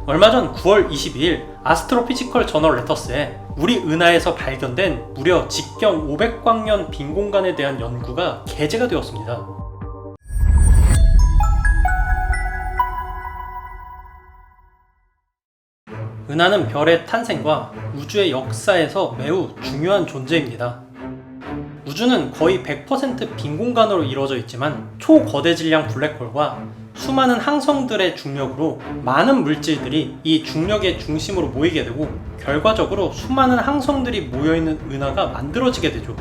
얼마 전 9월 22일 아스트로피지컬 저널 레터스에 우리 은하에서 발견된 무려 직경 500광년 빈 공간에 대한 연구가 게재가 되었습니다. 은하는 별의 탄생과 우주의 역사에서 매우 중요한 존재입니다. 우주는 거의 100% 빈 공간으로 이루어져 있지만 초거대 질량 블랙홀과 수많은 항성들의 중력으로 많은 물질들이 이 중력의 중심으로 모이게 되고 결과적으로 수많은 항성들이 모여있는 은하가 만들어지게 되죠.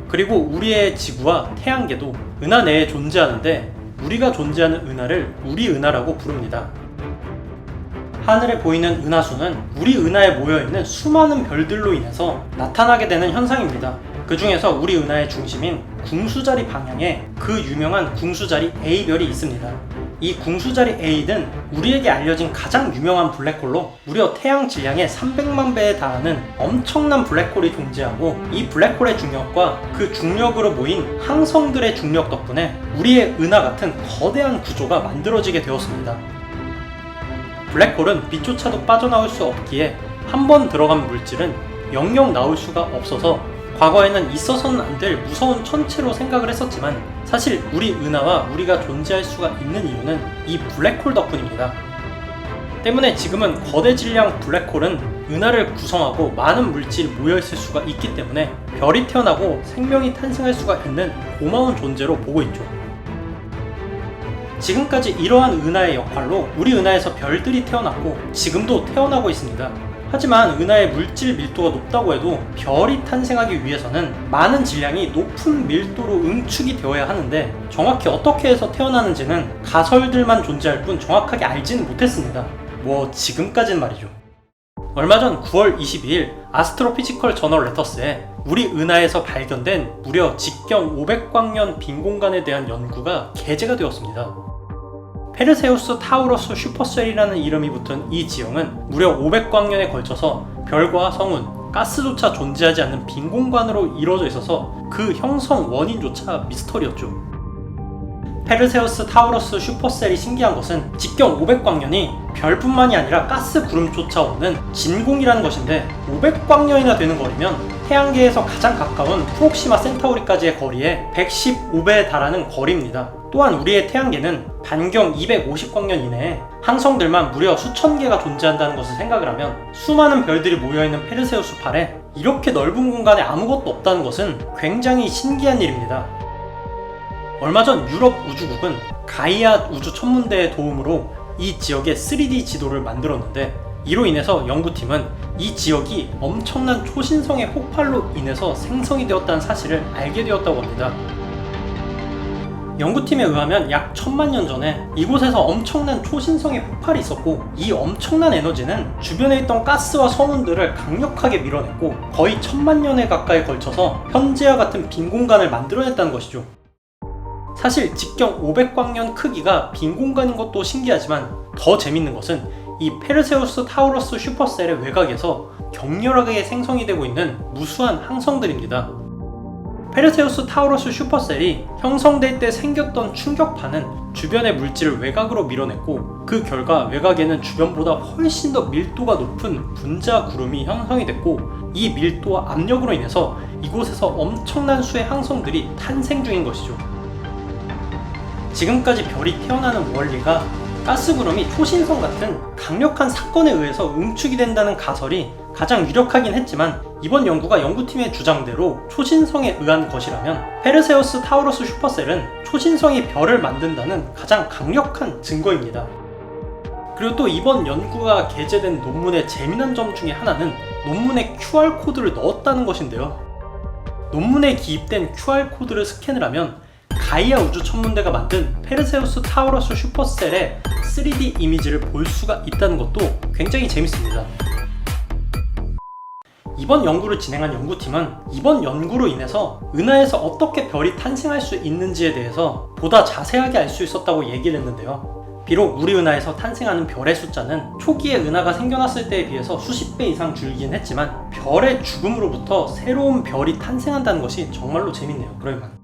그리고 우리의 지구와 태양계도 은하 내에 존재하는데 우리가 존재하는 은하를 우리 은하라고 부릅니다. 하늘에 보이는 은하수는 우리 은하에 모여있는 수많은 별들로 인해서 나타나게 되는 현상입니다. 그 중에서 우리 은하의 중심인 궁수자리 방향에 그 유명한 궁수자리 A별이 있습니다. 이 궁수자리 A는 우리에게 알려진 가장 유명한 블랙홀로 무려 태양 질량의 300만 배에 달하는 엄청난 블랙홀이 존재하고 이 블랙홀의 중력과 그 중력으로 모인 항성들의 중력 덕분에 우리의 은하 같은 거대한 구조가 만들어지게 되었습니다. 블랙홀은 빛조차도 빠져나올 수 없기에 한 번 들어간 물질은 영영 나올 수가 없어서 과거에는 있어서는 안 될 무서운 천체로 생각을 했었지만 사실 우리 은하와 우리가 존재할 수가 있는 이유는 이 블랙홀 덕분입니다. 때문에 지금은 거대 질량 블랙홀은 은하를 구성하고 많은 물질이 모여있을 수가 있기 때문에 별이 태어나고 생명이 탄생할 수가 있는 고마운 존재로 보고 있죠. 지금까지 이러한 은하의 역할로 우리 은하에서 별들이 태어났고 지금도 태어나고 있습니다. 하지만 은하의 물질 밀도가 높다고 해도 별이 탄생하기 위해서는 많은 질량이 높은 밀도로 응축이 되어야 하는데 정확히 어떻게 해서 태어나는지는 가설들만 존재할 뿐 정확하게 알지는 못했습니다. 지금까지는 말이죠. 얼마 전 9월 22일 아스트로피지컬 저널 레터스에 우리 은하에서 발견된 무려 직경 500광년 빈 공간에 대한 연구가 게재가 되었습니다. 페르세우스 타우러스 슈퍼셀이라는 이름이 붙은 이 지형은 무려 500광년에 걸쳐서 별과 성운, 가스조차 존재하지 않는 빈 공간으로 이루어져 있어서 그 형성 원인조차 미스터리였죠. 페르세우스 타우러스 슈퍼셀이 신기한 것은 직경 500광년이 별뿐만이 아니라 가스 구름조차 없는 진공이라는 것인데 500광년이나 되는 거리면 태양계에서 가장 가까운 프록시마 센타우리까지의 거리에 115배에 달하는 거리입니다. 또한 우리의 태양계는 반경 250광년 이내에 항성들만 무려 수천 개가 존재한다는 것을 생각을 하면 수많은 별들이 모여있는 페르세우스 팔에 이렇게 넓은 공간에 아무것도 없다는 것은 굉장히 신기한 일입니다. 얼마 전 유럽 우주국은 가이아 우주천문대의 도움으로 이 지역의 3D 지도를 만들었는데 이로 인해서 연구팀은 이 지역이 엄청난 초신성의 폭발로 인해서 생성이 되었다는 사실을 알게 되었다고 합니다. 연구팀에 의하면 약 1000만 년 전에 이곳에서 엄청난 초신성의 폭발이 있었고 이 엄청난 에너지는 주변에 있던 가스와 성운들을 강력하게 밀어냈고 거의 1000만 년에 가까이 걸쳐서 현재와 같은 빈 공간을 만들어냈다는 것이죠. 사실 직경 500광년 크기가 빈 공간인 것도 신기하지만 더 재밌는 것은 이 페르세우스 타우러스 슈퍼셀의 외곽에서 격렬하게 생성이 되고 있는 무수한 항성들입니다. 페르세우스 타우러스 슈퍼셀이 형성될 때 생겼던 충격파는 주변의 물질을 외곽으로 밀어냈고 그 결과 외곽에는 주변보다 훨씬 더 밀도가 높은 분자 구름이 형성이 됐고 이 밀도와 압력으로 인해서 이곳에서 엄청난 수의 항성들이 탄생 중인 것이죠. 지금까지 별이 태어나는 원리가 가스구름이 초신성 같은 강력한 사건에 의해서 응축이 된다는 가설이 가장 유력하긴 했지만 이번 연구가 연구팀의 주장대로 초신성에 의한 것이라면 페르세우스 타우러스 슈퍼셀은 초신성이 별을 만든다는 가장 강력한 증거입니다. 그리고 또 이번 연구가 게재된 논문의 재미난 점 중에 하나는 논문에 QR코드를 넣었다는 것인데요. 논문에 기입된 QR코드를 스캔을 하면 가이아 우주천문대가 만든 페르세우스 타우러스 슈퍼셀의 3D 이미지를 볼 수가 있다는 것도 굉장히 재밌습니다. 이번 연구를 진행한 연구팀은 이번 연구로 인해서 은하에서 어떻게 별이 탄생할 수 있는지에 대해서 보다 자세하게 알 수 있었다고 얘기를 했는데요. 비록 우리 은하에서 탄생하는 별의 숫자는 초기에 은하가 생겨났을 때에 비해서 수십 배 이상 줄긴 했지만 별의 죽음으로부터 새로운 별이 탄생한다는 것이 정말로 재밌네요. 그럴만.